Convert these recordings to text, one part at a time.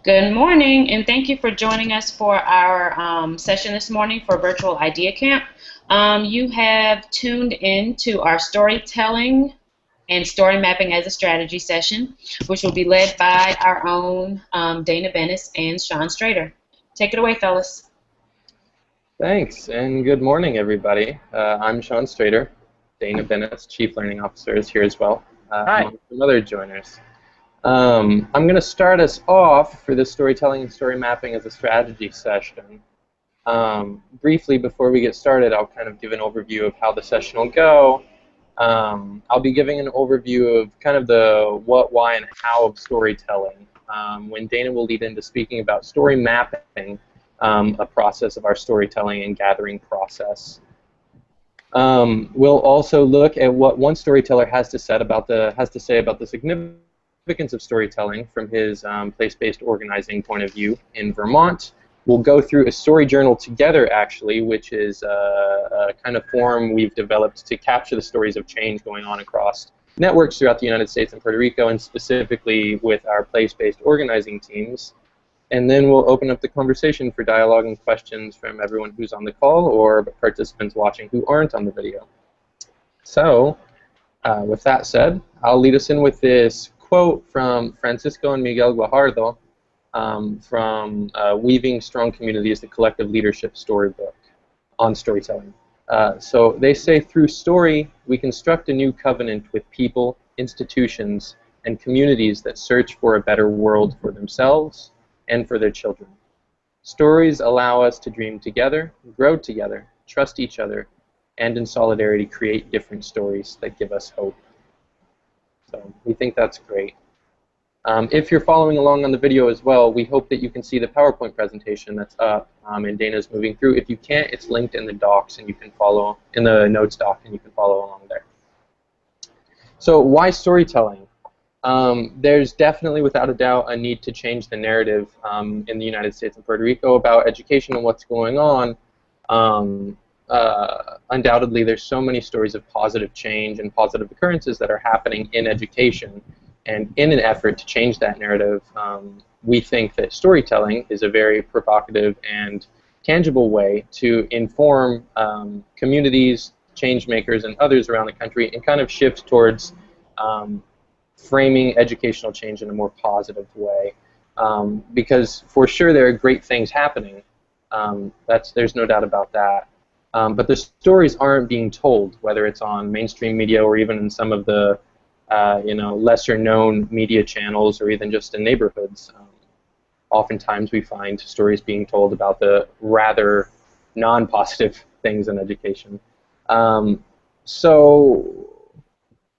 Good morning, and thank you for joining us for our session this morning for Virtual Idea Camp. You have tuned in to our storytelling and story mapping as a strategy session, which will be led by our own Dana Bennis and Sean Strader. Take it away, fellas. Thanks, and good morning, everybody. I'm Sean Strader. Dana Bennis, Chief Learning Officer, is here as well, among some other joiners. I'm going to start us off for this storytelling and story mapping as a strategy session. Briefly, before we get started, I'll kind of give an overview of how the session will go. I'll be giving an overview of kind of the what, why, and how of storytelling, when Dana will lead into speaking about story mapping, a process of our storytelling and gathering process. We'll also look at what one storyteller has to say about the significance of storytelling from his place-based organizing point of view in Vermont. We'll go through a story journal together, actually, which is a kind of form we've developed to capture the stories of change going on across networks throughout the United States and Puerto Rico, and specifically with our place-based organizing teams. And then we'll open up the conversation for dialogue and questions from everyone who's on the call or participants watching who aren't on the video. So, with that said, I'll lead us in with this quote from Francisco and Miguel Guajardo from Weaving Strong Communities, the Collective Leadership Storybook on storytelling. So they say, through story, we construct a new covenant with people, institutions, and communities that search for a better world for themselves and for their children. Stories allow us to dream together, grow together, trust each other, and in solidarity create different stories that give us hope. So we think that's great. If you're following along on the video as well, we hope that you can see the PowerPoint presentation that's up, and Dana's moving through. If you can't, it's linked in the docs, and you can follow in the notes doc, and you can follow along there. So why storytelling? There's definitely, without a doubt, a need to change the narrative in the United States and Puerto Rico about education and what's going on. Undoubtedly, there's so many stories of positive change and positive occurrences that are happening in education. And in an effort to change that narrative, we think that storytelling is a very provocative and tangible way to inform communities, change makers, and others around the country and kind of shift towards framing educational change in a more positive way. Because for sure there are great things happening. There's no doubt about that. But the stories aren't being told, whether it's on mainstream media or even in some of the lesser-known media channels, or even just in neighborhoods. Oftentimes we find stories being told about the rather non-positive things in education. So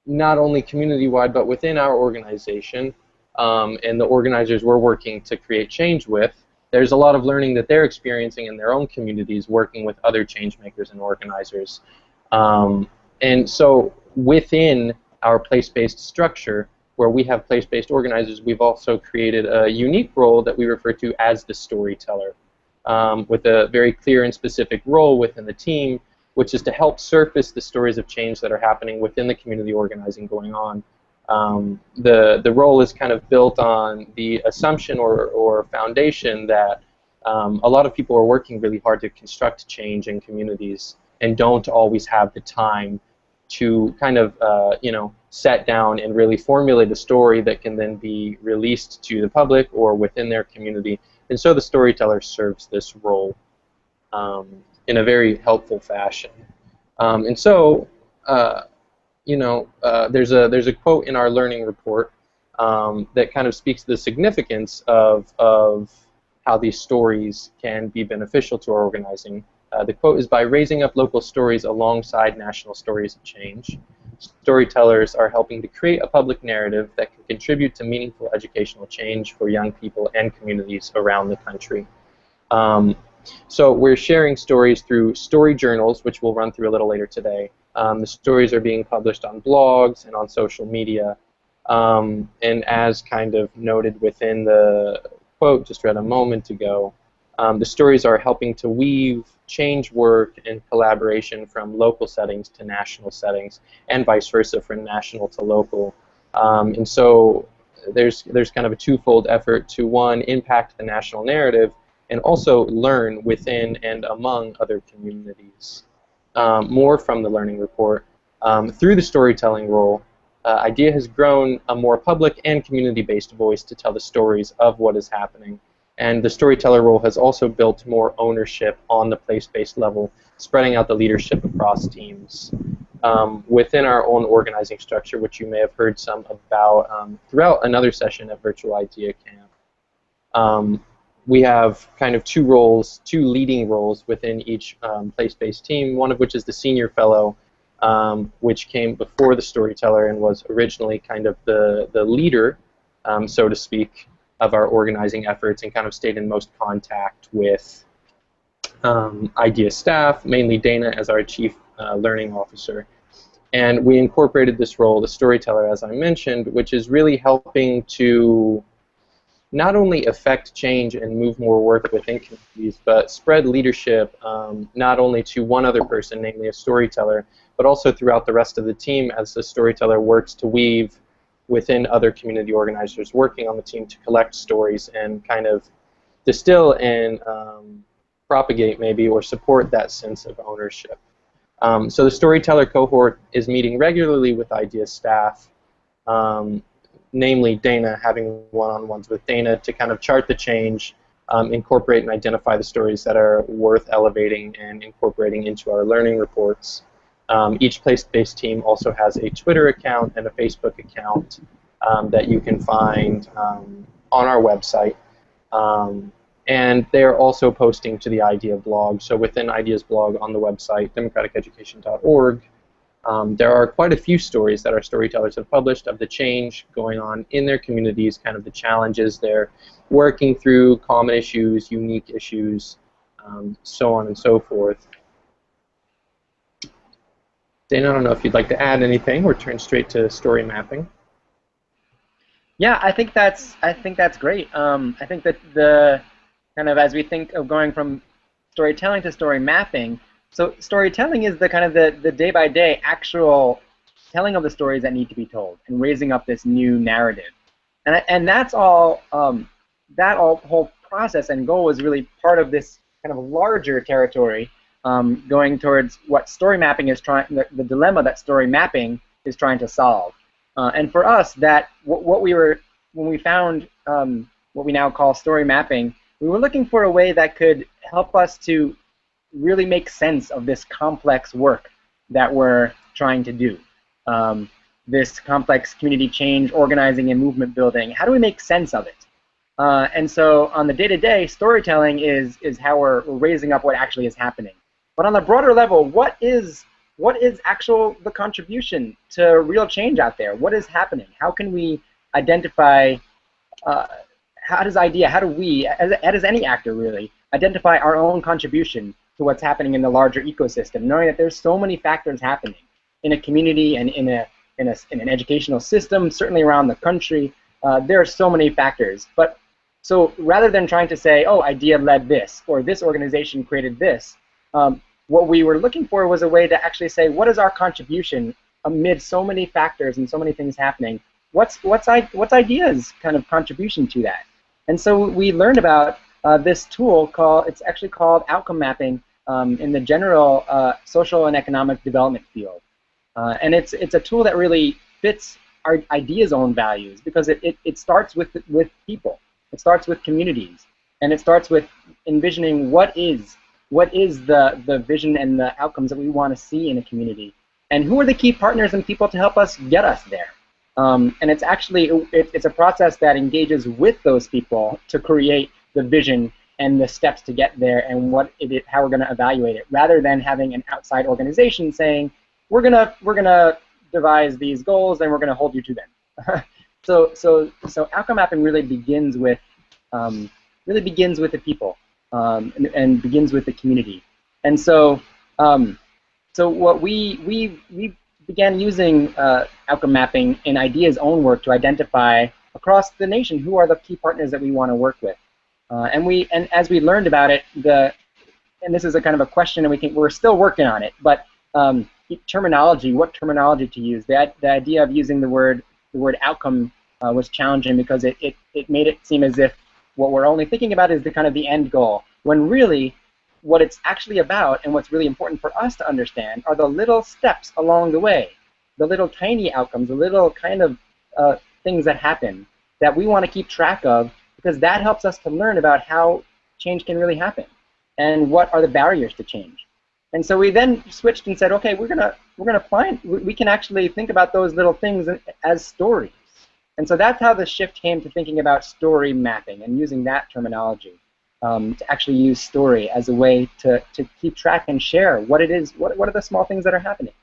not only community-wide, but within our organization and the organizers we're working to create change with, there's a lot of learning that they're experiencing in their own communities working with other change makers and organizers. And so within our place-based structure, where we have place-based organizers, we've also created a unique role that we refer to as the storyteller, with a very clear and specific role within the team, which is to help surface the stories of change that are happening within the community organizing going on. The role is kind of built on the assumption or foundation that a lot of people are working really hard to construct change in communities and don't always have the time to kind of set down and really formulate a story that can then be released to the public or within their community. And so the storyteller serves this role in a very helpful fashion. And so there's a quote in our learning report that kind of speaks to the significance of how these stories can be beneficial to our organizing. The quote is, by raising up local stories alongside national stories of change, storytellers are helping to create a public narrative that can contribute to meaningful educational change for young people and communities around the country. So we're sharing stories through story journals, which we'll run through a little later today. The stories are being published on blogs and on social media. And as kind of noted within the quote just read a moment ago, the stories are helping to weave change work and collaboration from local settings to national settings, and vice versa, from national to local. And so there's kind of a twofold effort to, one, impact the national narrative, and also learn within and among other communities. More from the Learning Report. Through the storytelling role, IDEA has grown a more public and community-based voice to tell the stories of what is happening. And the storyteller role has also built more ownership on the place-based level, spreading out the leadership across teams. Within our own organizing structure, which you may have heard some about throughout another session at Virtual Idea Camp, we have kind of two leading roles within each place-based team, one of which is the senior fellow, which came before the storyteller and was originally kind of the leader, so to speak, of our organizing efforts, and kind of stayed in most contact with IDEA staff, mainly Dana as our chief learning officer. And we incorporated this role, the storyteller, as I mentioned, which is really helping to not only affect change and move more work within communities, but spread leadership not only to one other person, namely a storyteller, but also throughout the rest of the team as the storyteller works to weave within other community organizers working on the team to collect stories and kind of distill and propagate maybe or support that sense of ownership. So the storyteller cohort is meeting regularly with IDEA staff, namely Dana, having one-on-ones with Dana to kind of chart the change, incorporate and identify the stories that are worth elevating and incorporating into our learning reports. Each place-based team also has a Twitter account and a Facebook account that you can find on our website. And they're also posting to the IDEA blog. So within IDEA's blog on the website, democraticeducation.org, there are quite a few stories that our storytellers have published of the change going on in their communities, kind of the challenges they're working through, common issues, unique issues, so on and so forth. Dana, I don't know if you'd like to add anything or turn straight to story mapping. Yeah, I think that's great. I think that the kind of, as we think of going from storytelling to story mapping, so storytelling is the kind of the day-by-day actual telling of the stories that need to be told and raising up this new narrative, and that's all. That whole process and goal is really part of this kind of larger territory. Going towards what story mapping is trying, the dilemma that story mapping is trying to solve. And for us, that when we found what we now call story mapping, we were looking for a way that could help us to really make sense of this complex work that we're trying to do. This complex community change, organizing, and movement building. How do we make sense of it? And so on the day-to-day, storytelling is how we're raising up what actually is happening. But on the broader level, what is the contribution to real change out there? What is happening? How can we identify, how do we, as any actor really, identify our own contribution to what's happening in the larger ecosystem, knowing that there's so many factors happening in a community and in an educational system, certainly around the country. There are so many factors. But so rather than trying to say, oh, IDEA led this, or this organization created this, what we were looking for was a way to actually say, what is our contribution amid so many factors and so many things happening? What's IDEA's kind of contribution to that? And so we learned about this tool it's actually called outcome mapping in the general social and economic development field. And it's a tool that really fits our IDEA's own values, because it starts with people. It starts with communities, and it starts with envisioning what is the vision and the outcomes that we want to see in a community, and who are the key partners and people to help us get us there. And it's actually it's a process that engages with those people to create the vision and the steps to get there, and how we're going to evaluate it, rather than having an outside organization saying we're gonna devise these goals and we're gonna hold you to them. So outcome mapping really begins with the people and begins with the community. And so what we began using outcome mapping in IDEA's own work to identify across the nation who are the key partners that we want to work with. And as we learned about it, and this is a kind of a question, and we're still working on it, but terminology, what terminology to use. The idea of using the word outcome was challenging because it made it seem as if what we're only thinking about is the kind of the end goal, when really what it's actually about and what's really important for us to understand are the little steps along the way, the little tiny outcomes, the little kind of things that happen that we want to keep track of, because that helps us to learn about how change can really happen and what are the barriers to change. And so we then switched and said, okay, we're gonna find, we can actually think about those little things as stories. And so that's how the shift came to thinking about story mapping and using that terminology to actually use story as a way to keep track and share what it is, what are the small things that are happening.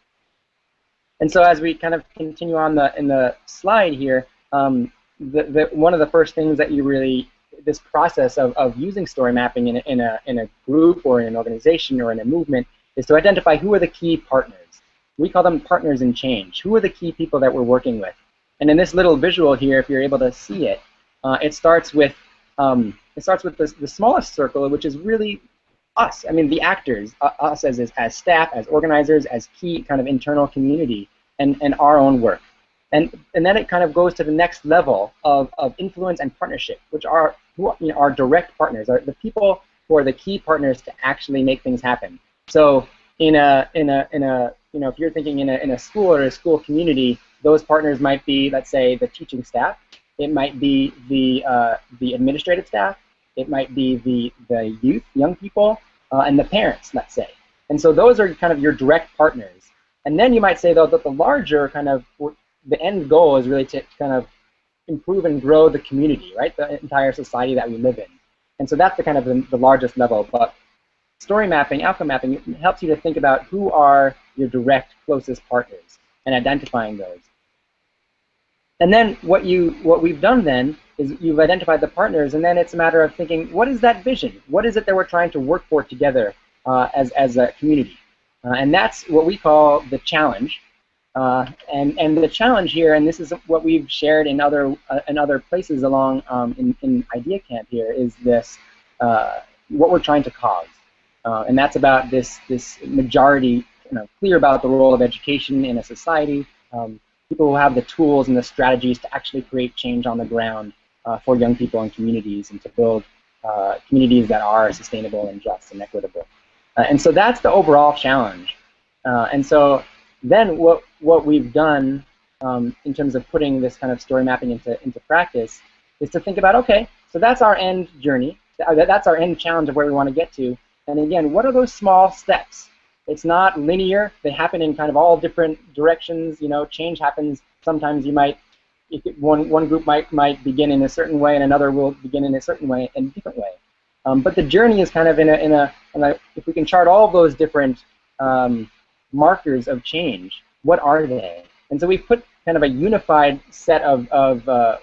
And so as we kind of continue on in the slide here, one of the first things that you really, this process of using story mapping in a group or in an organization or in a movement is to identify who are the key partners. We call them partners in change. Who are the key people that we're working with? And in this little visual here, if you're able to see it, it starts with the smallest circle, which is really us. I mean, the actors, us as staff, as organizers, as key kind of internal community, and our own work. And then it kind of goes to the next level of influence and partnership, which are our direct partners, are the people who are the key partners to actually make things happen. So if you're thinking in a school or a school community, those partners might be, let's say, the teaching staff. It might be the administrative staff. It might be the youth, young people, and the parents, let's say. And so those are kind of your direct partners. And then you might say, though, that the larger kind of, the end goal is really to kind of improve and grow the community, right? The entire society that we live in. And so that's the kind of the largest level. But story mapping, outcome mapping, helps you to think about who are your direct, closest partners and identifying those. And then what we've done then is you've identified the partners, and then it's a matter of thinking, what is that vision? What is it that we're trying to work for together as a community? And that's what we call the challenge. And the challenge here, and this is what we've shared in other places along in Idea Camp here, is this what we're trying to cause, and that's about this majority, clear about the role of education in a society. People who have the tools and the strategies to actually create change on the ground for young people and communities, and to build communities that are sustainable and just and equitable. And so that's the overall challenge. And so then what we've done in terms of putting this kind of story mapping into practice is to think about, okay, so that's our end journey. That's our end challenge of where we want to get to. And again, what are those small steps? It's not linear. They happen in kind of all different directions. Change happens. Sometimes one group might begin in a certain way, and another will begin in a certain way, in a different way. But the journey is kind of if we can chart all of those different markers of change, what are they? And so we've put kind of a unified set of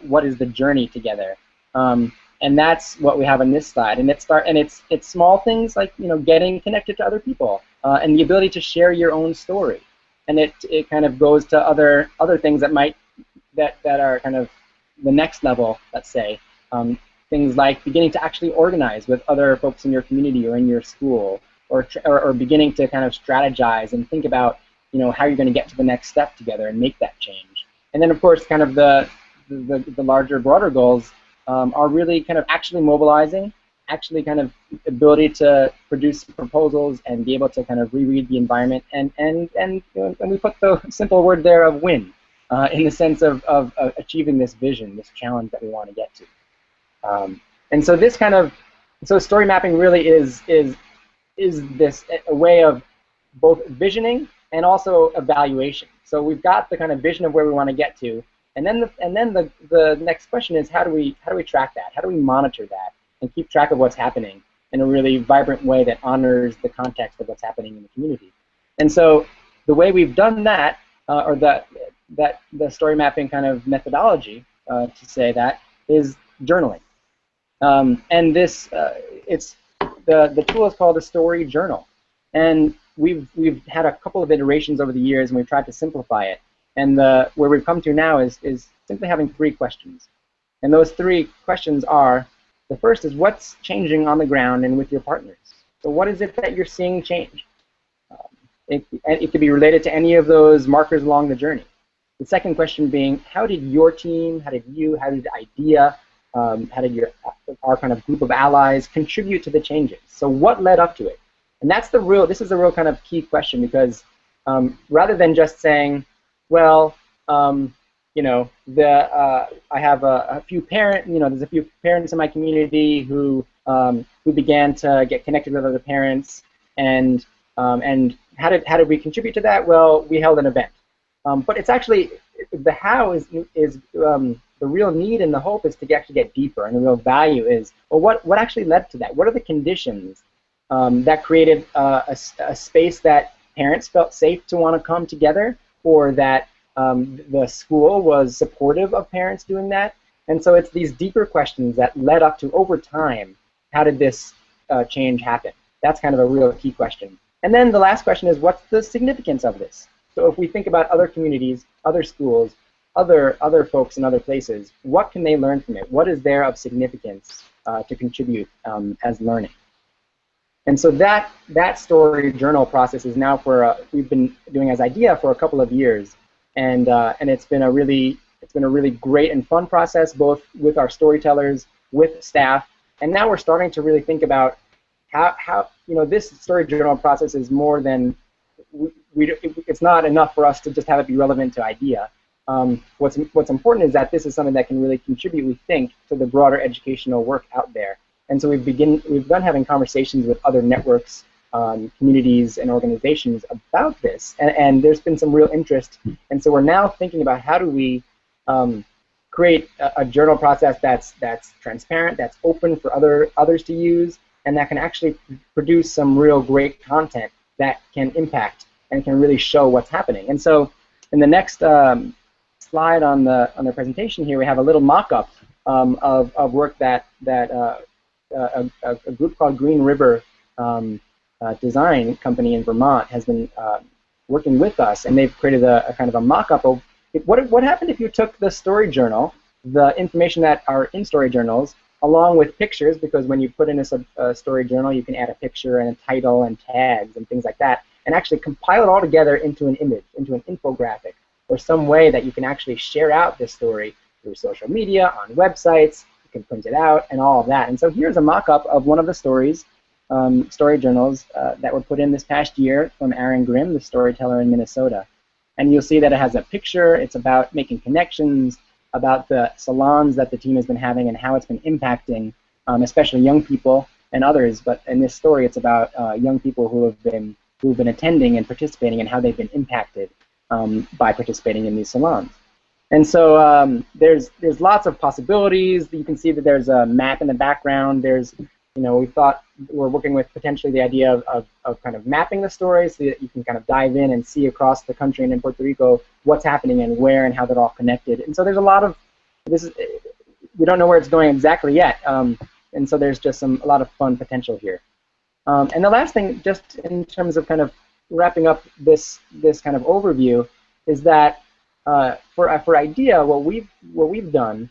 what is the journey together. And that's what we have on this slide. And it's small things like getting connected to other people and the ability to share your own story. And it kind of goes to other things that are kind of the next level, let's say. Things like beginning to actually organize with other folks in your community or in your school, or beginning to kind of strategize and think about how you're going to get to the next step together and make that change. And then of course kind of the larger, broader goals are really kind of actually mobilizing, actually kind of ability to produce proposals and be able to kind of reread the environment, and we put the simple word there of win, in the sense of achieving this vision, this challenge that we want to get to. And so this kind of, story mapping really is this a way of both visioning and also evaluation. So we've got the kind of vision of where we want to get to, and then the next question is, how do we track that? How do we monitor that and keep track of what's happening in a really vibrant way that honors the context of what's happening in the community? And so the way we've done that, or the story mapping kind of methodology, to say that, is journaling. And this the tool is called a story journal, and we've had a couple of iterations over the years, and we've tried to simplify it. And where we've come to now is simply having 3 questions. And those 3 questions are, the first is, what's changing on the ground and with your partners? So what is it that you're seeing change? It could be related to any of those markers along the journey. The second question being, how did your team, how did IDEA, how did our kind of group of allies contribute to the changes? So what led up to it? And this is a real kind of key question, because rather than just saying, well, you know, I have a few parents, you know, there's a few parents in my community who began to get connected with other parents, and how did we contribute to that? Well, we held an event. But it's actually, the how is the real need and the hope is to actually get deeper, and the real value is, well, what actually led to that? What are the conditions that created a space that parents felt safe to want to come together, or that the school was supportive of parents doing that? And so it's these deeper questions that led up to, over time, how did this change happen? That's kind of a real key question. And then the last question is, what's the significance of this? So if we think about other communities, other schools, other folks in other places, what can they learn from it? What is there of significance to contribute as learning? And so that story journal process is now we've been doing as IDEA for a couple of years, and it's been a really great and fun process, both with our storytellers, with staff, and now we're starting to really think about how you know, this story journal process is more than it's not enough for us to just have it be relevant to IDEA. What's important is that this is something that can really contribute, we think, to the broader educational work out there. And so we've begun having conversations with other networks, communities, and organizations about this, and there's been some real interest. And so we're now thinking about, how do we create a journal process that's transparent, that's open for others to use, and that can actually produce some real great content that can impact and can really show what's happening. And so in the next slide on the presentation here, we have a little mock-up of work that a group called Green River Design Company in Vermont has been working with us, and they've created a kind of a mock-up of what happened if you took the story journal, the information that are in story journals, along with pictures, because when you put in a story journal, you can add a picture and a title and tags and things like that, and actually compile it all together into an image, into an infographic, or some way that you can actually share out this story through social media, on websites, you can print it out, and all of that. And so here's a mock-up of one of the story journals that were put in this past year from Aaron Grimm, the storyteller in Minnesota. And you'll see that it has a picture. It's about making connections, about the salons that the team has been having and how it's been impacting, especially young people and others. But in this story, it's about young people who've been attending and participating, and how they've been impacted by participating in these salons. And so there's lots of possibilities. You can see that there's a map in the background. There's, you know, we're working with potentially the idea of kind of mapping the story, so that you can kind of dive in and see across the country and in Puerto Rico what's happening and where and how they're all connected. And so there's a lot of we don't know where it's going exactly yet, and so there's just a lot of fun potential here. And the last thing, just in terms of kind of wrapping up this kind of overview, is that for IDEA, what we've done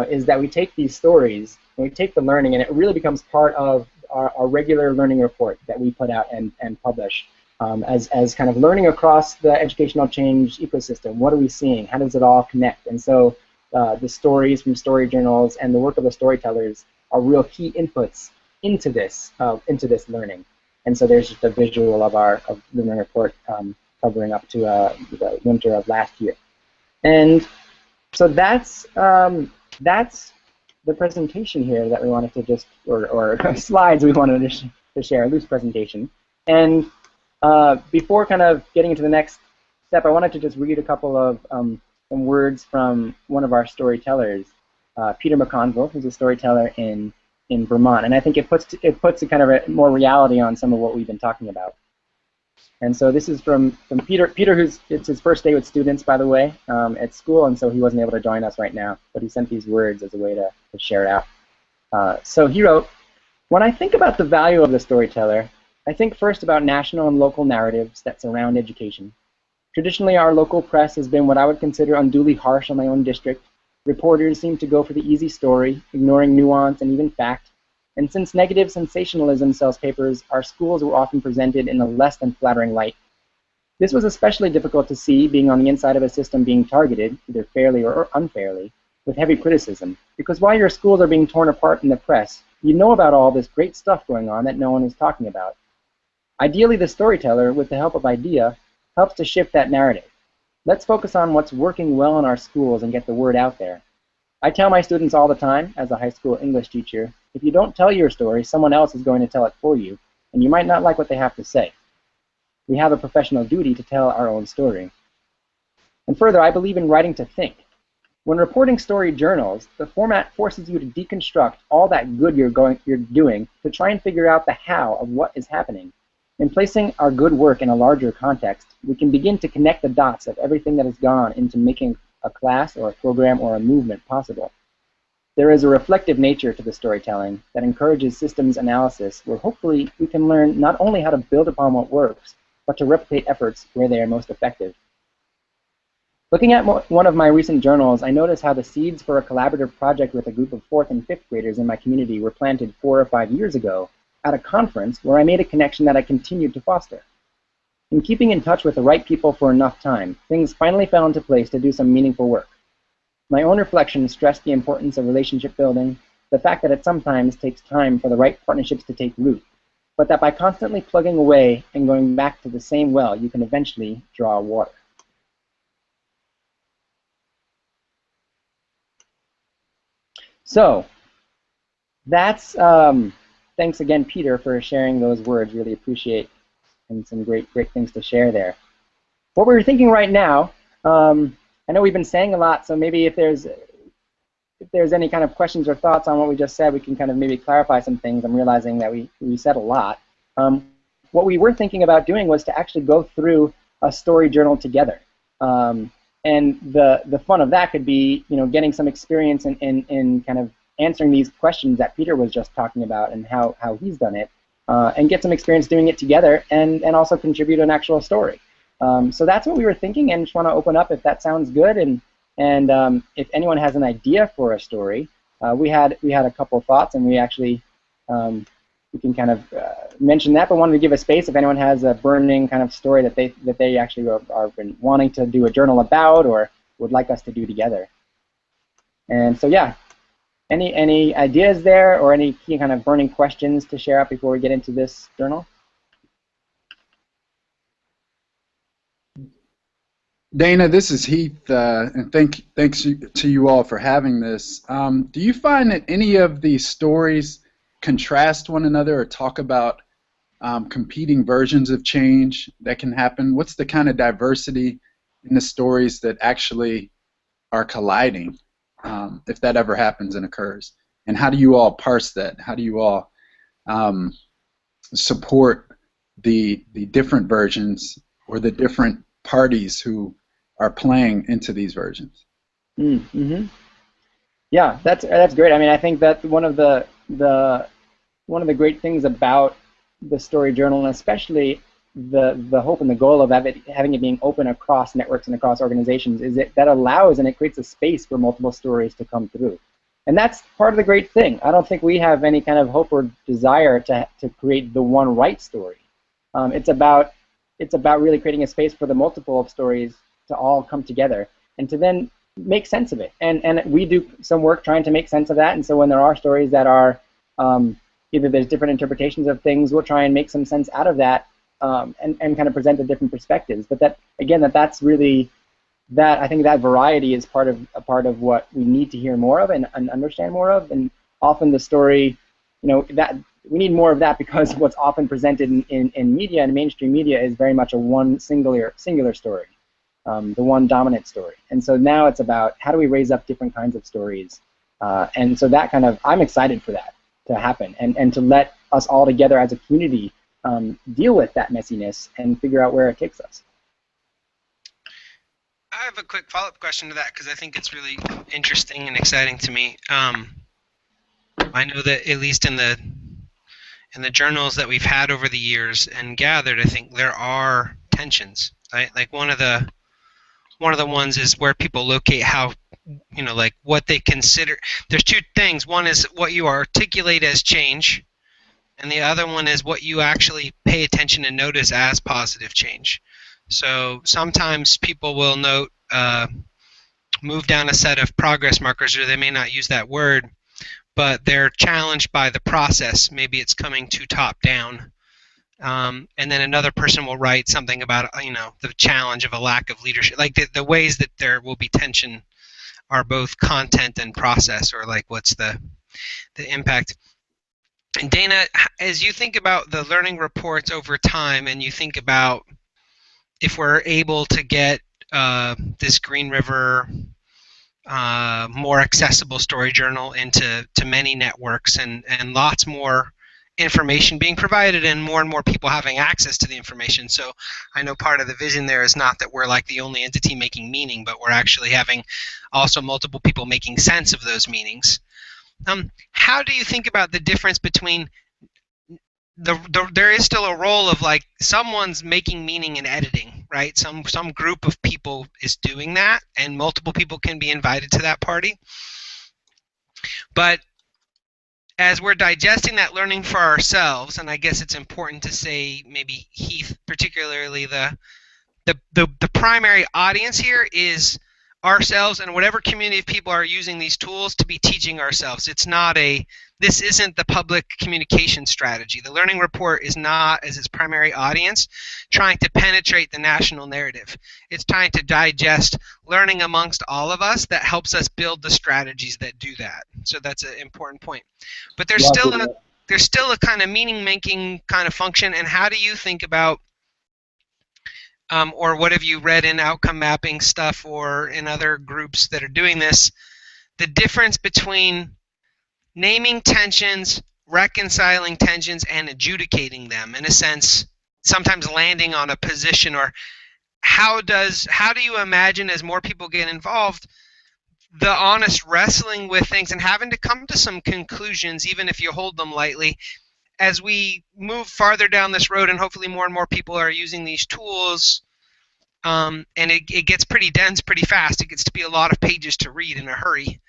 is that we take these stories and we take the learning, and it really becomes part of our regular learning report that we put out and publish as kind of learning across the educational change ecosystem. What are we seeing? How does it all connect? And so the stories from story journals and the work of the storytellers are real key inputs into this learning. And so there's just a visual of the learning report covering up to the winter of last year. And so that's the presentation here that we wanted to just, or slides we wanted to share, a loose presentation. And before kind of getting into the next step, I wanted to just read a couple of some words from one of our storytellers, Peter McConville, who's a storyteller in Vermont, and I think it puts a kind of a more reality on some of what we've been talking about. And so this is from Peter. Peter, it's his first day with students, by the way, at school, and so he wasn't able to join us right now, but he sent these words as a way to share it out. So he wrote, "When I think about the value of the storyteller, I think first about national and local narratives that surround education. Traditionally, our local press has been what I would consider unduly harsh on my own district. Reporters seem to go for the easy story, ignoring nuance and even fact. And since negative sensationalism sells papers, our schools were often presented in a less than flattering light. This was especially difficult to see being on the inside of a system being targeted, either fairly or unfairly, with heavy criticism, because while your schools are being torn apart in the press, you know about all this great stuff going on that no one is talking about. Ideally, the storyteller, with the help of IDEA, helps to shift that narrative. Let's focus on what's working well in our schools and get the word out there. I tell my students all the time, as a high school English teacher, if you don't tell your story, someone else is going to tell it for you, and you might not like what they have to say. We have a professional duty to tell our own story. And further, I believe in writing to think. When reporting story journals, the format forces you to deconstruct all that good you're doing to try and figure out the how of what is happening. In placing our good work in a larger context, we can begin to connect the dots of everything that has gone into making a class or a program or a movement possible. There is a reflective nature to the storytelling that encourages systems analysis, where hopefully we can learn not only how to build upon what works, but to replicate efforts where they are most effective. Looking at one of my recent journals, I noticed how the seeds for a collaborative project with a group of 4th and 5th graders in my community were planted 4 or 5 years ago at a conference where I made a connection that I continued to foster. In keeping in touch with the right people for enough time, things finally fell into place to do some meaningful work. My own reflection stressed the importance of relationship building, the fact that it sometimes takes time for the right partnerships to take root, but that by constantly plugging away and going back to the same well, you can eventually draw water. So, that's, thanks again, Peter, for sharing those words. Really appreciate, and some great things to share there. What we're thinking right now, I know we've been saying a lot, so maybe if there's any kind of questions or thoughts on what we just said, we can kind of maybe clarify some things. I'm realizing that we said a lot. What we were thinking about doing was to actually go through a story journal together. And the fun of that could be, getting some experience in kind of answering these questions that Peter was just talking about and how he's done it, and get some experience doing it together and also contribute an actual story. So that's what we were thinking, and just want to open up if that sounds good, and if anyone has an idea for a story. We had a couple of thoughts, and we actually we can kind of mention that, but wanted to give a space if anyone has a burning kind of story that they actually are been wanting to do a journal about or would like us to do together. And so yeah, any ideas there or any key kind of burning questions to share up before we get into this journal? Dana, this is Heath, and thanks to you all for having this. Do you find that any of these stories contrast one another or talk about competing versions of change that can happen? What's the kind of diversity in the stories that actually are colliding, if that ever happens and occurs? And how do you all parse that? How do you all support the different versions or the different parties who are playing into these versions? Mm-hmm. Yeah, that's great. I mean, I think that one of the great things about the story journal, and especially the hope and the goal of having it being open across networks and across organizations, is that allows and it creates a space for multiple stories to come through. And that's part of the great thing. I don't think we have any kind of hope or desire to create the one right story. It's about really creating a space for the multiple of stories to all come together and to then make sense of it. And we do some work trying to make sense of that. And so when there are stories that are either there's different interpretations of things, we'll try and make some sense out of that, and kind of present the different perspectives. But that, again, that's really, that I think that variety is part of what we need to hear more of and understand more of. And often the story, that we need more of that, because what's often presented in media and mainstream media is very much a one singular story, the one dominant story. And so now it's about how do we raise up different kinds of stories, and so that kind of, I'm excited for that to happen, and to let us all together as a community deal with that messiness and figure out where it takes us. I have a quick follow-up question to that, because I think it's really interesting and exciting to me. I know that at least in the journals that we've had over the years and gathered, I think there are tensions. Right? Like one of the ones is where people locate how, like what they consider. There's two things. One is what you articulate as change, and the other one is what you actually pay attention and notice as positive change. So sometimes people will note, move down a set of progress markers, or they may not use that word, but they're challenged by the process. Maybe it's coming too top down. And then another person will write something about, the challenge of a lack of leadership. Like the ways that there will be tension are both content and process, or like what's the impact. And Dana, as you think about the learning reports over time, and you think about if we're able to get this Green River more accessible story journal into many networks, and lots more information being provided, and more people having access to the information. So I know part of the vision there is not that we're like the only entity making meaning, but we're actually having also multiple people making sense of those meanings. How do you think about the difference between there is still a role of like someone's making meaning in editing, right? Some group of people is doing that, and multiple people can be invited to that party. But as we're digesting that learning for ourselves, and I guess it's important to say, maybe Heath, particularly the primary audience here is ourselves and whatever community of people are using these tools to be teaching ourselves. This isn't the public communication strategy. The learning report is not, as its primary audience, trying to penetrate the national narrative. It's trying to digest learning amongst all of us that helps us build the strategies that do that. So that's an important point. But there's still a kind of meaning-making kind of function. And how do you think about, or what have you read in outcome mapping stuff or in other groups that are doing this, the difference between naming tensions, reconciling tensions, and adjudicating them, in a sense, sometimes landing on a position, or how do you imagine, as more people get involved, the honest wrestling with things and having to come to some conclusions, even if you hold them lightly, as we move farther down this road, and hopefully more and more people are using these tools, and it gets pretty dense pretty fast. It gets to be a lot of pages to read in a hurry.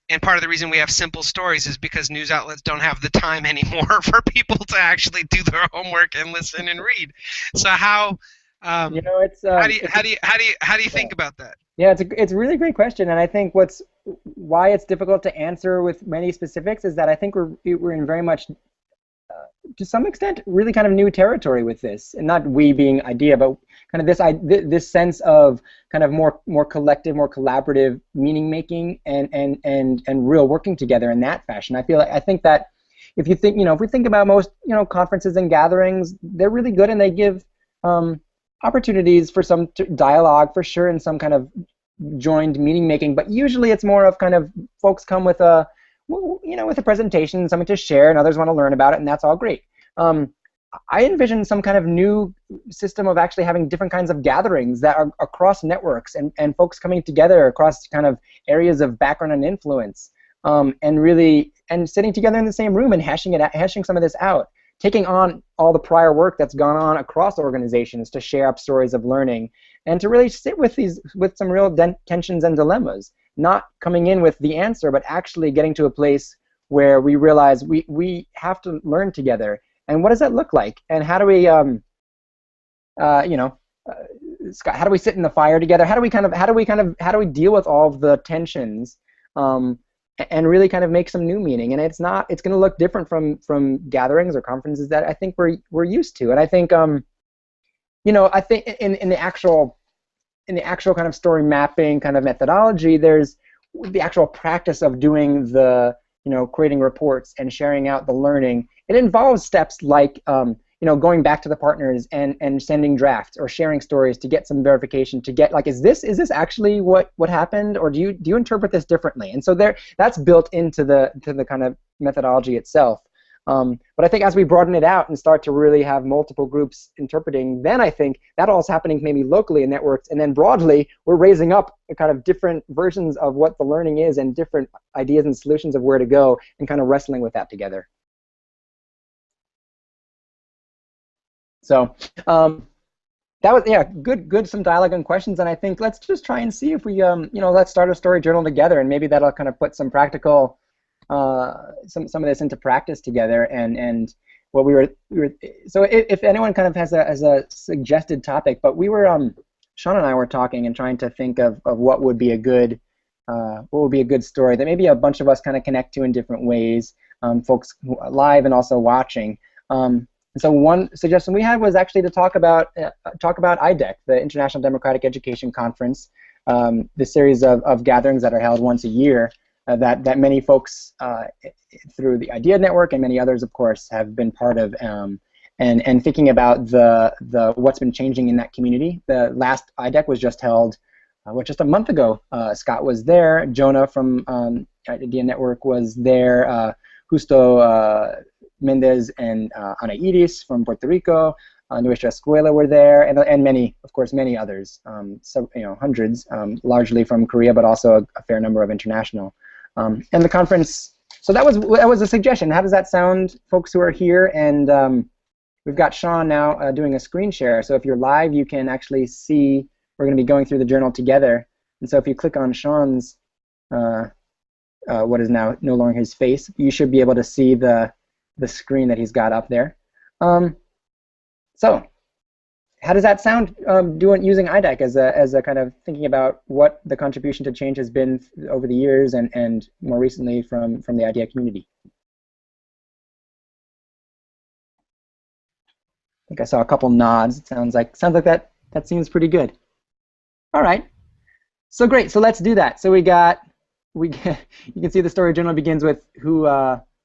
And part of the reason we have simple stories is because news outlets don't have the time anymore for people to actually do their homework and listen and read. So how do you think about that? Yeah, it's a really great question, and I think why it's difficult to answer with many specifics is that I think we're in very much, to some extent, really kind of new territory with this, and not we being idea, but kind of this sense of kind of more collective, more collaborative meaning making and real working together in that fashion. I think that if we think about most conferences and gatherings, they're really good, and they give opportunities for some dialogue for sure, and some kind of joined meaning making, but usually it's more of kind of folks come with a presentation, something to share, and others want to learn about it, and that's all great. I envision some kind of new system of actually having different kinds of gatherings that are across networks, and folks coming together across kind of areas of background and influence, and sitting together in the same room and hashing some of this out, taking on all the prior work that's gone on across organizations to share up stories of learning, and to really sit with some real tensions and dilemmas, not coming in with the answer, but actually getting to a place where we realize we have to learn together. And what does that look like? And how do we, Scott, how do we sit in the fire together? How do we deal with all of the tensions, and really kind of make some new meaning? And it's going to look different from gatherings or conferences that I think we're used to. And I think, I think in the actual kind of story mapping kind of methodology, there's the actual practice of doing the, creating reports and sharing out the learning. It involves steps like, going back to the partners and sending drafts or sharing stories to get some verification, to get like, is this actually what happened, or do you interpret this differently? And so that's built into the kind of methodology itself. But I think as we broaden it out and start to really have multiple groups interpreting, then I think that all is happening maybe locally in networks, and then broadly we're raising up kind of different versions of what the learning is and different ideas and solutions of where to go, and kind of wrestling with that together. So that was good some dialogue and questions, and I think let's just try and see if we let's start a story journal together, and maybe that'll kind of put some practical some of this into practice together, and what we were so if anyone kind of has a suggested topic, but we were Sean and I were talking and trying to think of what would be a good story that maybe a bunch of us kind of connect to in different ways, folks live and also watching. And so one suggestion we had was actually to talk about IDEC, the International Democratic Education Conference, the series of gatherings that are held once a year that many folks through the IDEA Network and many others, of course, have been part of, and thinking about the what's been changing in that community. The last IDEC was just held just a month ago. Scott was there. Jonah from IDEA Network was there. Justo Mendez and Ana Iris from Puerto Rico, Nuestra Escuela were there, and many, of course, many others. So hundreds, largely from Korea, but also a fair number of international. And the conference. So that was a suggestion. How does that sound, folks who are here? And we've got Sean now doing a screen share. So if you're live, you can actually see. We're going to be going through the journal together. And so if you click on Sean's, what is now no longer his face, you should be able to see the screen that he's got up there. So how does that sound using IDEC as a kind of thinking about what the contribution to change has been over the years and more recently from the IDEA community? I think I saw a couple nods. It sounds like that seems pretty good. All right. So great. So let's do that. So you can see the story journal begins with who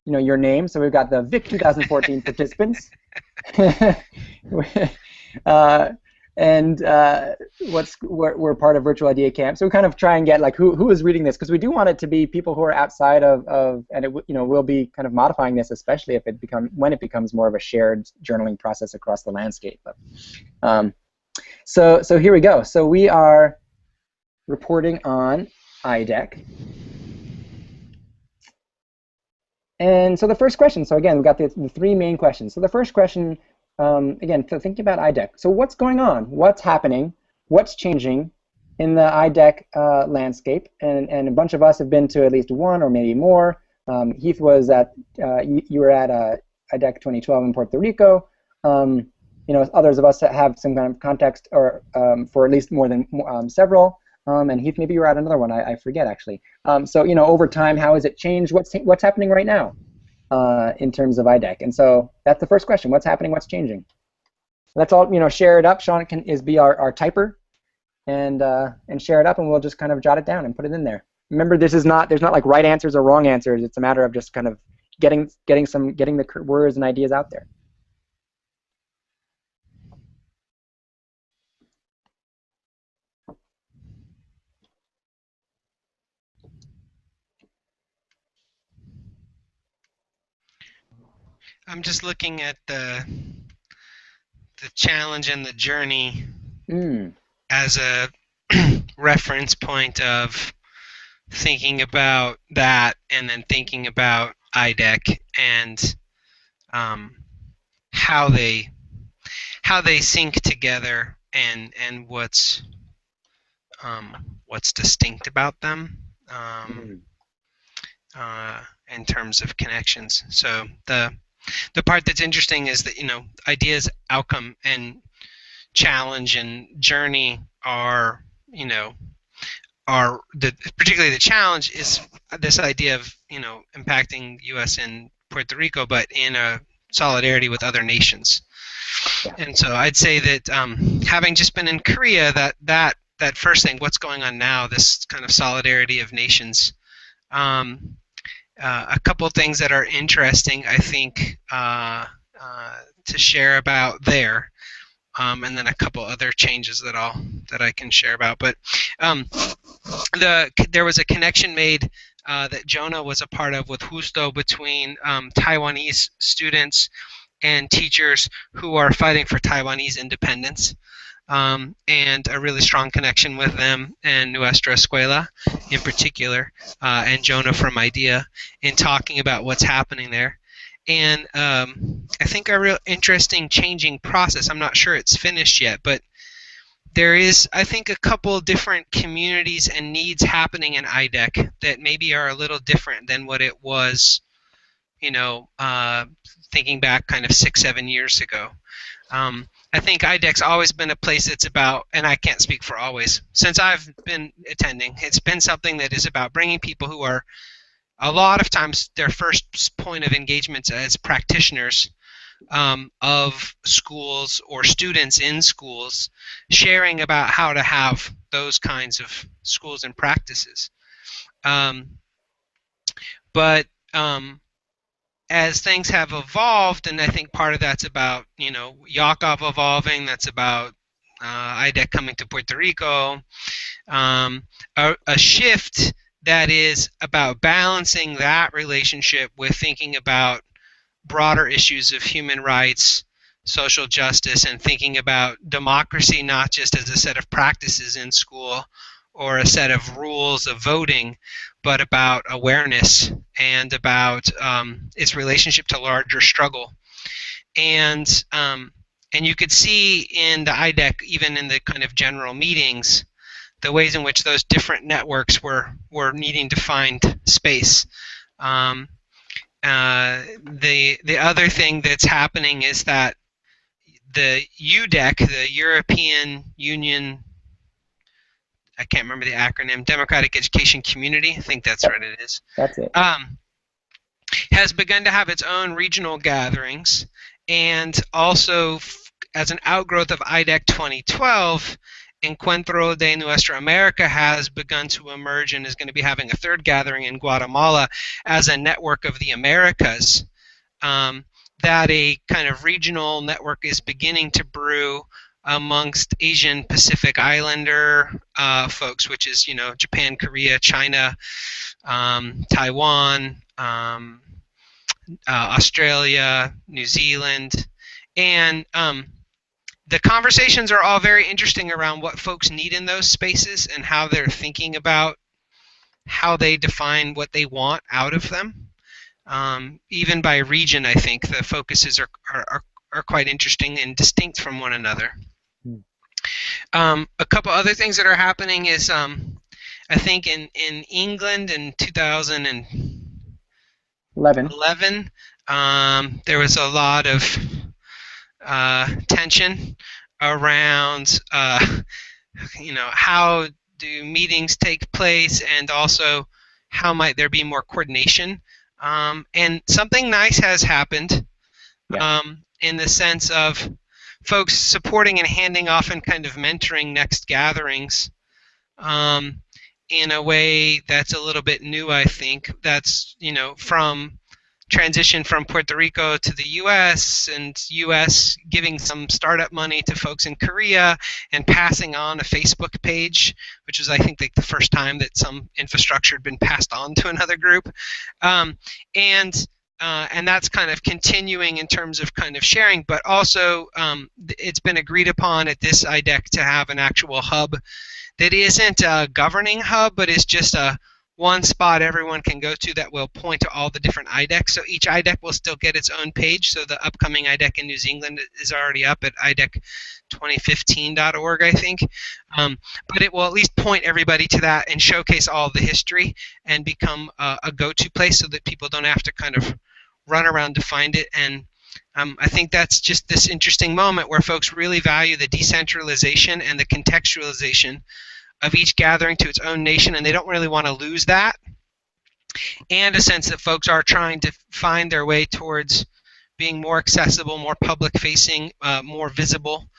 your name. So we've got the VIC 2014 participants. We're part of Virtual IDEA Camp. So we kind of try and get like who is reading this, because we do want it to be people who are outside of and it we'll be kind of modifying this, especially if when it becomes more of a shared journaling process across the landscape. So here we go. So we are reporting on IDEC. And so the first question, so again, we've got the three main questions. So the first question, again, so thinking about IDEC. So what's going on? What's happening? What's changing in the IDEC landscape? And a bunch of us have been to at least one or maybe more. Heath was at, you were at IDEC 2012 in Puerto Rico. Others of us have some kind of context or for at least more than several. And Heath, maybe you were at another one. I forget actually. So over time, how has it changed? What's happening right now in terms of IDEC? And so that's the first question. What's happening? What's changing? Let's all share it up. Sean is be our typer, and share it up, and we'll just kind of jot it down and put it in there. Remember, there's not like right answers or wrong answers. It's a matter of just kind of getting the words and ideas out there. I'm just looking at the challenge and the journey as a reference point of thinking about that, and then thinking about IDEC and how they sync together, and what's distinct about them in terms of connections. So the part that's interesting is that ideas, outcome, and challenge and journey are particularly the challenge is this idea of impacting U.S. and Puerto Rico, but in a solidarity with other nations. Yeah. And so I'd say that having just been in Korea, that first thing, what's going on now, this kind of solidarity of nations. A couple of things that are interesting, I think, to share about there, and then a couple other changes that I can share about. But there was a connection made that Jonah was a part of with Justo between Taiwanese students and teachers who are fighting for Taiwanese independence. And a really strong connection with them and Nuestra Escuela in particular, and Jonah from IDEA, in talking about what's happening there. And I think a real interesting changing process. I'm not sure it's finished yet, but there is, I think, a couple different communities and needs happening in IDEC that maybe are a little different than what it was thinking back kind of 6-7 years ago. I think IDEC's always been a place that's about, and I can't speak for always, since I've been attending, it's been something that is about bringing people who are a lot of times their first point of engagement as practitioners of schools or students in schools, sharing about how to have those kinds of schools and practices. But as things have evolved, and I think part of that's about, Yakov evolving, that's about IDEC coming to Puerto Rico, a shift that is about balancing that relationship with thinking about broader issues of human rights, social justice, and thinking about democracy not just as a set of practices in school or a set of rules of voting, but about awareness and about its relationship to larger struggle. And you could see in the IDEC, even in the kind of general meetings, the ways in which those different networks were needing to find space. The other thing that's happening is that the UDEC, the European Union, I can't remember the acronym, Democratic Education Community, I think that's what it is. That's it. Has begun to have its own regional gatherings, and also as an outgrowth of IDEC 2012, Encuentro de Nuestra America has begun to emerge and is going to be having a third gathering in Guatemala as a network of the Americas. That a kind of regional network is beginning to brew amongst Asian Pacific Islander folks, which is, Japan, Korea, China, Taiwan, Australia, New Zealand, and the conversations are all very interesting around what folks need in those spaces and how they're thinking about how they define what they want out of them. Even by region, I think the focuses are quite interesting and distinct from one another. A couple other things that are happening is I think in England in 2011, there was a lot of tension around how do meetings take place, and also how might there be more coordination. And something nice has happened in the sense of folks supporting and handing off and kind of mentoring next gatherings in a way that's a little bit new, I think. That's, from transition from Puerto Rico to the U.S. and U.S. giving some startup money to folks in Korea and passing on a Facebook page, which was, I think, like the first time that some infrastructure had been passed on to another group. And that's kind of continuing in terms of kind of sharing, but also it's been agreed upon at this IDEC to have an actual hub that isn't a governing hub, but is just a one spot everyone can go to that will point to all the different IDECs. So each IDEC will still get its own page. So the upcoming IDEC in New Zealand is already up at idec2015.org, I think. But it will at least point everybody to that and showcase all the history and become a go-to place so that people don't have to kind of run around to find it. And I think that's just this interesting moment where folks really value the decentralization and the contextualization of each gathering to its own nation, and they don't really want to lose that, and a sense that folks are trying to find their way towards being more accessible, more public-facing, more visible.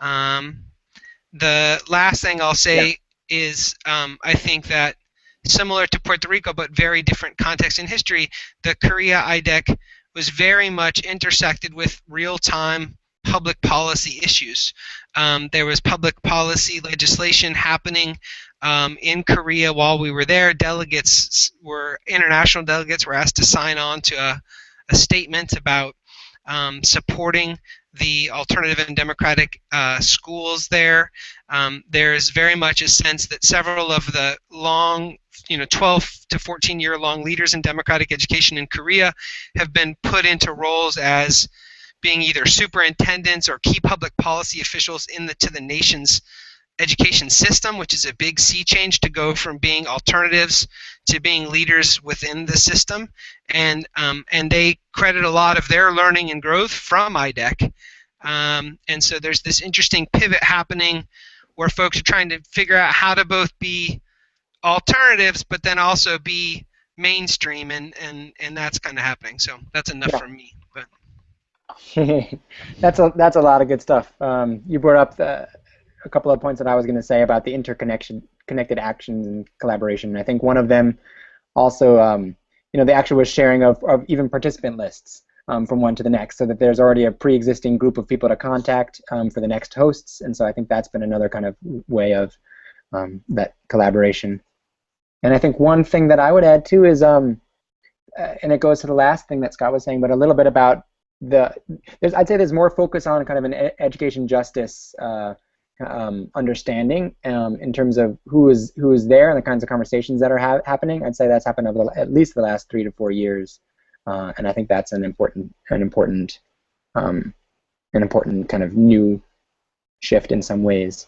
The last thing I'll say is I think that similar to Puerto Rico, but very different context in history, the Korea IDEC was very much intersected with real-time public policy issues. There was public policy legislation happening in Korea while we were there. International delegates were asked to sign on to a statement about supporting the alternative and democratic schools there. There's very much a sense that several of the long, 12 to 14-year-long leaders in democratic education in Korea have been put into roles as being either superintendents or key public policy officials to the nation's education system, which is a big sea change to go from being alternatives to being leaders within the system, and they credit a lot of their learning and growth from IDEC. And so there's this interesting pivot happening where folks are trying to figure out how to both be alternatives but then also be mainstream, and that's kind of happening. So that's enough from me. But that's a lot of good stuff. You brought up a couple of points that I was going to say about the connected actions and collaboration. I think one of them also, the actual was sharing of even participant lists from one to the next, so that there's already a pre-existing group of people to contact for the next hosts. And so I think that's been another kind of way of that collaboration. And I think one thing that I would add too is, and it goes to the last thing that Scott was saying, but a little bit about I'd say there's more focus on kind of an education justice understanding in terms of who is there and the kinds of conversations that are happening. I'd say that's happened over at least the last 3 to 4 years, and I think that's an important kind of new shift in some ways.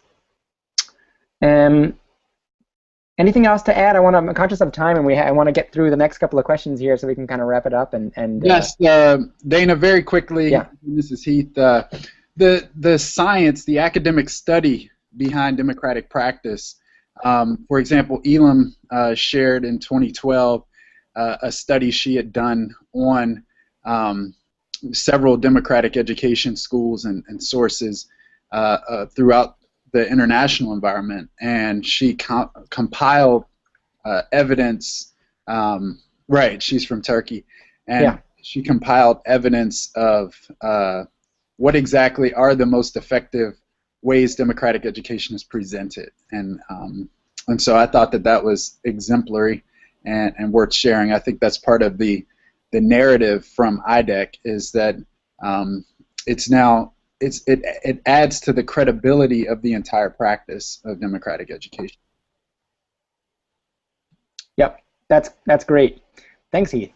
Anything else to add? I'm conscious of time, and I want to get through the next couple of questions here so we can kind of wrap it up. Yes, Dana, very quickly. Yeah. This is Heath. The science, the academic study behind democratic practice. For example, Elam shared in 2012 a study she had done on several democratic education schools and sources throughout the international environment, and she compiled evidence. Right, she's from Turkey, and she compiled evidence of what exactly are the most effective ways democratic education is presented, and so I thought that was exemplary and worth sharing. I think that's part of the narrative from IDEC, is that it adds to the credibility of the entire practice of democratic education. Yep, that's great. Thanks, Heath.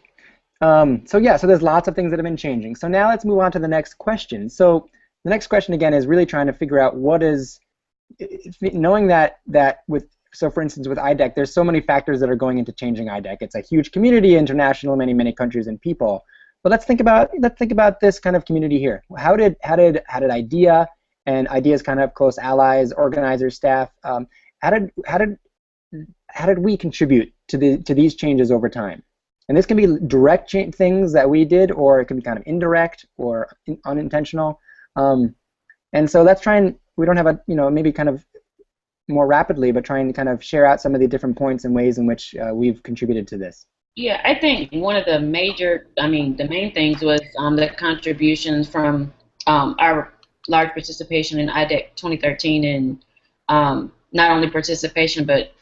So there's lots of things that have been changing. So now let's move on to the next question. So the next question again is really trying to figure out what is, knowing that for instance with IDEC, there's so many factors that are going into changing IDEC. It's a huge community, international, many countries and people. But let's think about this kind of community here. How did IDEA and IDEA's kind of close allies, organizers, staff, how did we contribute to these changes over time? And this can be direct things that we did, or it can be kind of indirect or unintentional. And so let's try and, we don't have maybe kind of more rapidly, but trying to kind of share out some of the different points and ways in which we've contributed to this. Yeah, I think one of the the main things was the contributions from our large participation in IDEC 2013, and not only participation, but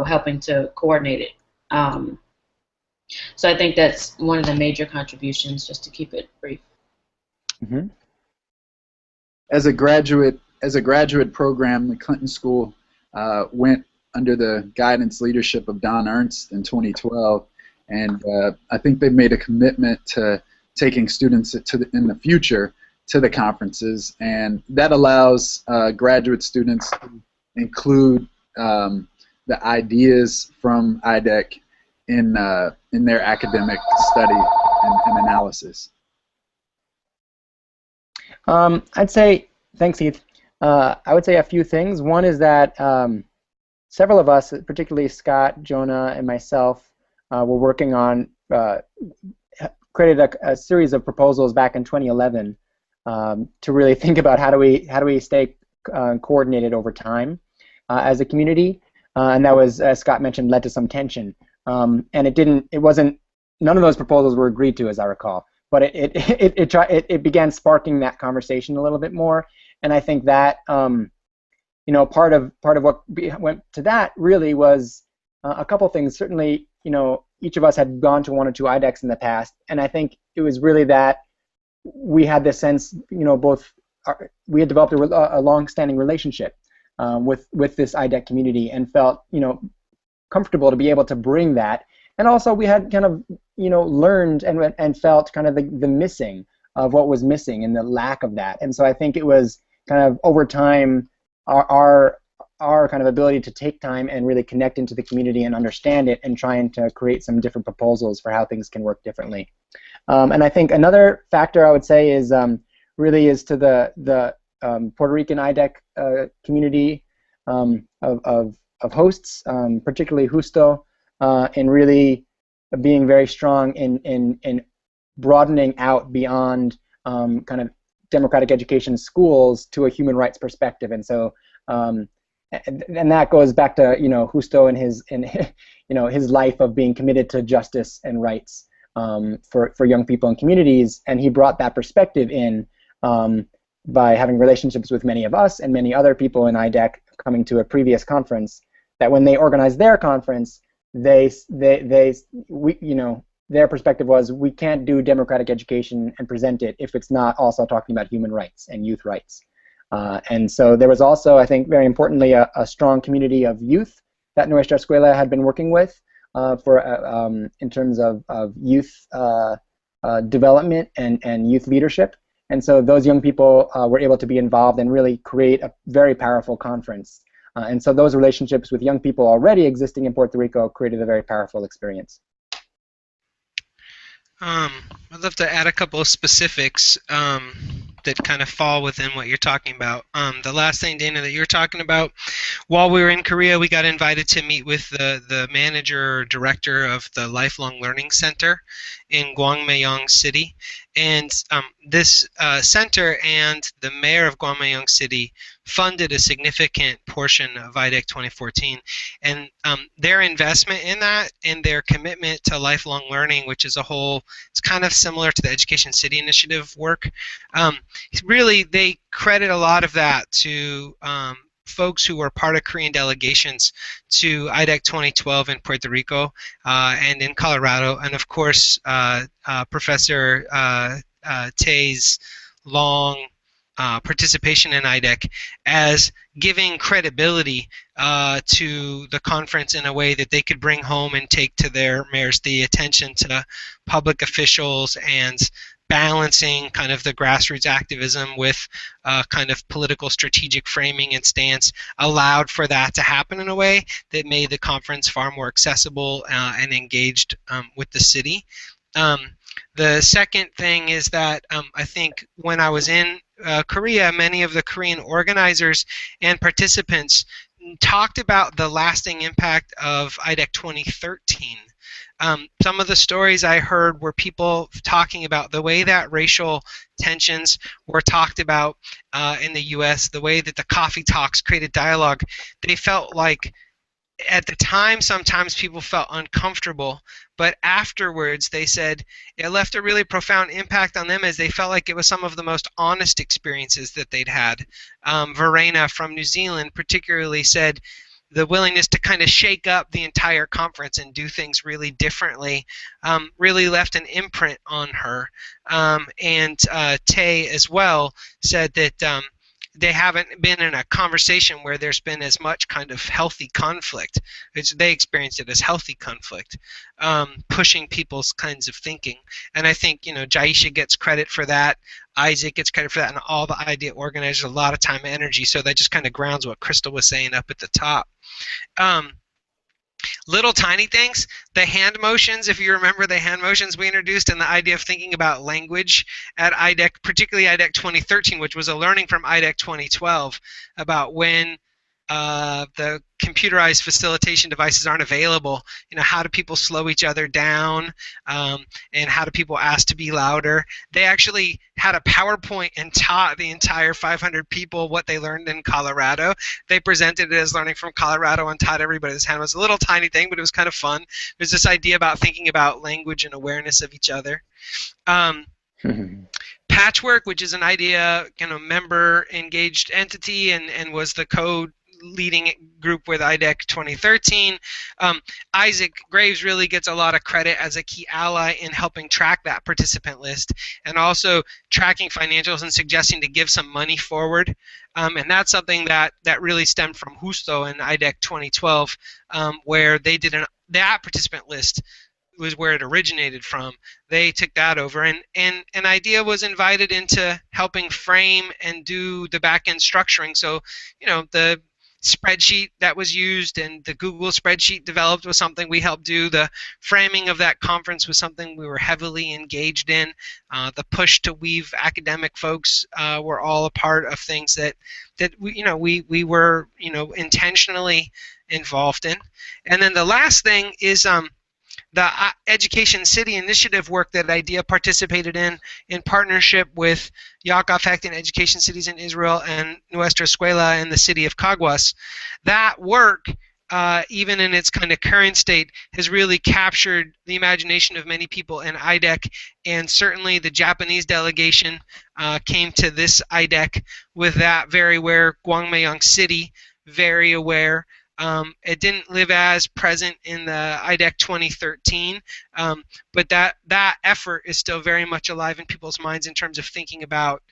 helping to coordinate it. So I think that's one of the major contributions, just to keep it brief. Mm-hmm. As a graduate program, the Clinton School went under the guidance leadership of Don Ernst in 2012. And I think they've made a commitment to taking students in the future to the conferences, and that allows graduate students to include the ideas from IDEC in their academic study and analysis. I'd say, thanks, Heath. I would say a few things. One is that several of us, particularly Scott, Jonah, and myself, we're working on, created a series of proposals back in 2011 to really think about how do we stay coordinated over time as a community, and that was, as Scott mentioned, led to some tension. And none of those proposals were agreed to, as I recall, but it began sparking that conversation a little bit more, and I think that part of what went to that really was a couple things. Certainly, each of us had gone to 1 or 2 IDECs in the past, and I think it was really that we had this sense, we had developed a long-standing relationship with this IDEC community, and felt, comfortable to be able to bring that. And also we had kind of, learned and felt kind of the missing of what was missing and the lack of that. And so I think it was kind of over time, our our kind of ability to take time and really connect into the community and understand it and trying to create some different proposals for how things can work differently. And I think another factor I would say is really is to the Puerto Rican IDEC community of hosts, particularly Justo, in really being very strong in broadening out beyond kind of democratic education schools to a human rights perspective. And so and that goes back to Justo and his life of being committed to justice and rights for young people and communities, and he brought that perspective in by having relationships with many of us and many other people in IDEC coming to a previous conference, that when they organized their conference, their perspective was, we can't do democratic education and present it if it's not also talking about human rights and youth rights. And so there was also, I think, very importantly, a strong community of youth that Nuestra Escuela had been working with in terms of youth development and youth leadership. And so those young people were able to be involved and really create a very powerful conference. And so those relationships with young people already existing in Puerto Rico created a very powerful experience. I'd love to add a couple of specifics that kind of fall within what you're talking about. The last thing, Dana, that you're talking about, while we were in Korea, we got invited to meet with the manager or director of the Lifelong Learning Center in Gwangmaeong City. And this center and the mayor of Gwangmaeong City funded a significant portion of IDEC 2014. And their investment in that and their commitment to lifelong learning, which is a whole, it's kind of similar to the Education City Initiative work. Really, they credit a lot of that to folks who were part of Korean delegations to IDEC 2012 in Puerto Rico and in Colorado, and of course Professor Tay's long participation in IDEC as giving credibility to the conference in a way that they could bring home and take to their mayors, the attention to public officials and balancing kind of the grassroots activism with kind of political strategic framing and stance allowed for that to happen in a way that made the conference far more accessible and engaged with the city. The second thing is that I think when I was in Korea, many of the Korean organizers and participants talked about the lasting impact of IDEC 2013. Some of the stories I heard were people talking about the way that racial tensions were talked about in the U.S., the way that the coffee talks created dialogue. They felt like at the time sometimes people felt uncomfortable, but afterwards they said it left a really profound impact on them as they felt like it was some of the most honest experiences that they'd had. Verena from New Zealand particularly said the willingness to kind of shake up the entire conference and do things really differently really left an imprint on her. And Tay as well said that they haven't been in a conversation where there's been as much kind of healthy conflict. They experienced it as healthy conflict, pushing people's kinds of thinking. And I think, Jaisha gets credit for that, Isaac gets credit for that, and all the IDEA organizers a lot of time and energy, so that just kind of grounds what Crystal was saying up at the top. Little tiny things, the hand motions, if you remember the hand motions we introduced, and the idea of thinking about language at IDEC, particularly IDEC 2013, which was a learning from IDEC 2012 about when the computerized facilitation devices aren't available, how do people slow each other down, and how do people ask to be louder. They actually had a PowerPoint and taught the entire 500 people what they learned in Colorado. They presented it as learning from Colorado and taught everybody this hand. It was a little tiny thing, but it was kind of fun. There's this idea about thinking about language and awareness of each other. Patchwork, which is an IDEA member engaged entity and was the code leading group with IDEC 2013. Isaac Graves really gets a lot of credit as a key ally in helping track that participant list and also tracking financials and suggesting to give some money forward. And that's something that really stemmed from Justo in IDEC 2012, where they did that participant list was where it originated from. They took that over, and an IDEA was invited into helping frame and do the back-end structuring. So, the spreadsheet that was used and the Google spreadsheet developed was something we helped do. The framing of that conference was something we were heavily engaged in. The push to weave academic folks were all a part of things that we were intentionally involved in. And then the last thing is the Education City Initiative work that IDEA participated in partnership with Yaakov Hecht and Education Cities in Israel and Nuestra Escuela and the city of Caguas. That work, even in its kind of current state, has really captured the imagination of many people in IDEC, and certainly the Japanese delegation came to this IDEC with that very aware. Gwangmyeong City, very aware. It didn't live as present in the IDEC 2013, but that effort is still very much alive in people's minds in terms of thinking about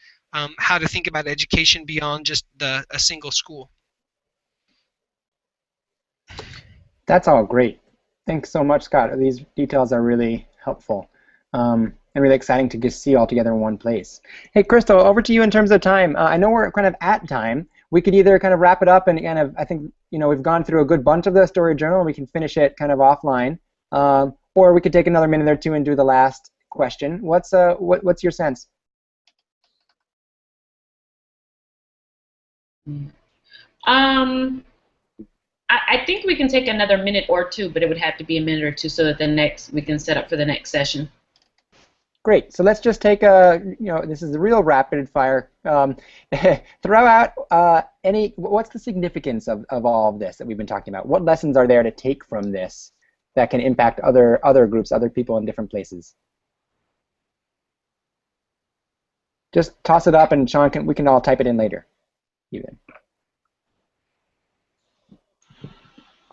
how to think about education beyond just a single school. That's all great. Thanks so much, Scott. These details are really helpful and really exciting to just see all together in one place. Hey, Crystal, over to you in terms of time. I know we're kind of at time. We could either kind of wrap it up and kind of, I think, we've gone through a good bunch of the story journal and we can finish it kind of offline, or we could take another minute or two and do the last question. What's your sense? I think we can take another minute or two, but it would have to be a minute or two so that we can set up for the next session. Great. So let's just take this is the real rapid fire. Throw out what's the significance of all of this that we've been talking about? What lessons are there to take from this that can impact other groups, other people in different places? Just toss it up, and Sean, we can all type it in later. Even.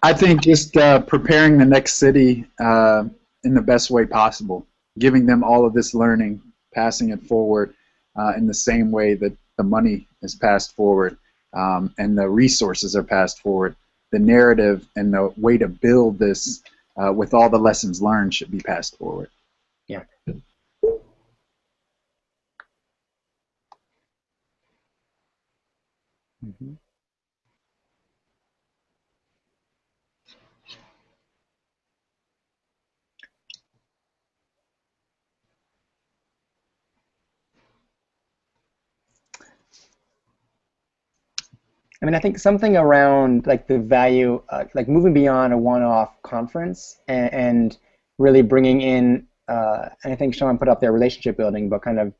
I think just preparing the next city in the best way possible, giving them all of this learning, passing it forward in the same way that the money is passed forward and the resources are passed forward. The narrative and the way to build this with all the lessons learned should be passed forward. Yeah. Mm-hmm. I mean, I think something around like the value, like moving beyond a one-off conference and really bringing in, and I think Sean put up there relationship building, but kind of,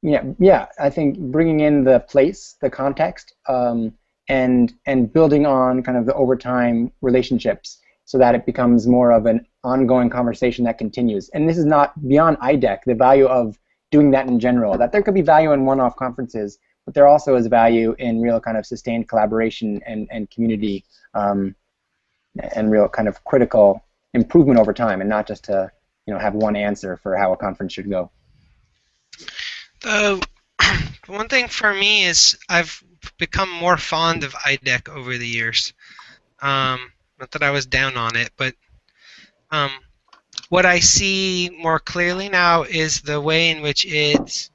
I think bringing in the place, the context, and building on kind of the overtime relationships so that it becomes more of an ongoing conversation that continues. And this is not beyond IDEC, the value of doing that in general, that there could be value in one-off conferences, but there also is value in real kind of sustained collaboration and community and real kind of critical improvement over time, and not just to have one answer for how a conference should go. The one thing for me is I've become more fond of IDEC over the years. Not that I was down on it, but what I see more clearly now is the way in which it's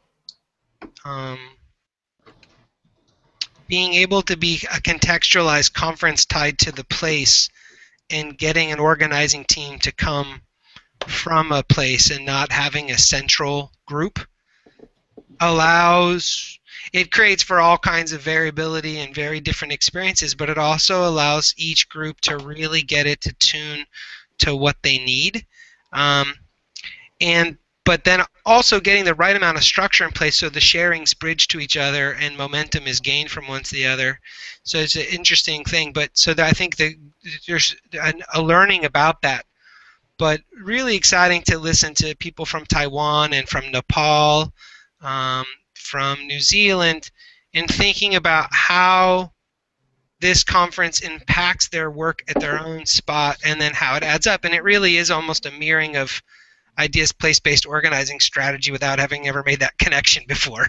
being able to be a contextualized conference tied to the place and getting an organizing team to come from a place and not having a central group it creates for all kinds of variability and very different experiences, but it also allows each group to really get it to tune to what they need. But then also getting the right amount of structure in place so the sharings bridge to each other and momentum is gained from one to the other. So it's an interesting thing. But so that I think that there's a learning about that. But really exciting to listen to people from Taiwan and from Nepal, from New Zealand, in thinking about how this conference impacts their work at their own spot and then how it adds up. And it really is almost a mirroring of IDEA's place-based organizing strategy without having ever made that connection before.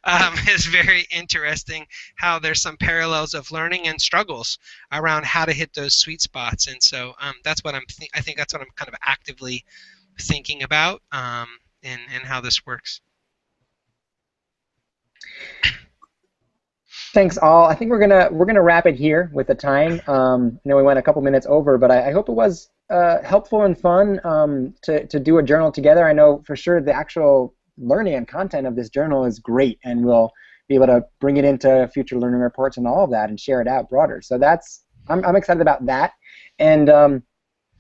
It's very interesting how there's some parallels of learning and struggles around how to hit those sweet spots. And so that's what I think that's what I'm kind of actively thinking about and how this works. thanks all. I think we're gonna wrap it here with the time. I know we went a couple minutes over, but I hope it was helpful and fun to do a journal together. I know for sure the actual learning and content of this journal is great, and we'll be able to bring it into future learning reports and all of that, and share it out broader. So I'm excited about that, and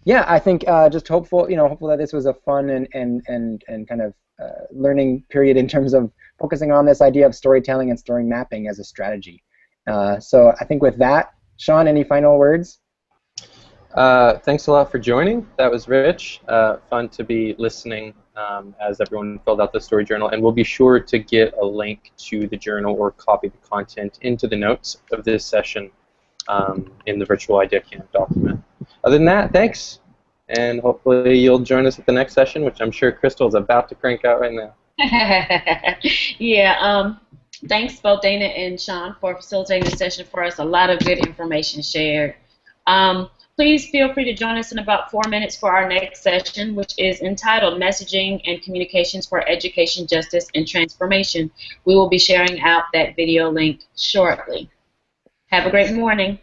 yeah, I think just hopeful that this was a fun and kind of learning period in terms of focusing on this idea of storytelling and story mapping as a strategy. So I think with that, Sean, any final words? Thanks a lot for joining. That was rich. Fun to be listening as everyone filled out the story journal. And we'll be sure to get a link to the journal or copy the content into the notes of this session in the Virtual Idea Camp document. Other than that, thanks. And hopefully you'll join us at the next session, which I'm sure Crystal's about to crank out right now. Yeah. Thanks both Dana and Sean for facilitating the session for us. A lot of good information shared. Please feel free to join us in about 4 minutes for our next session, which is entitled Messaging and Communications for Education, Justice, and Transformation. We will be sharing out that video link shortly. Have a great morning.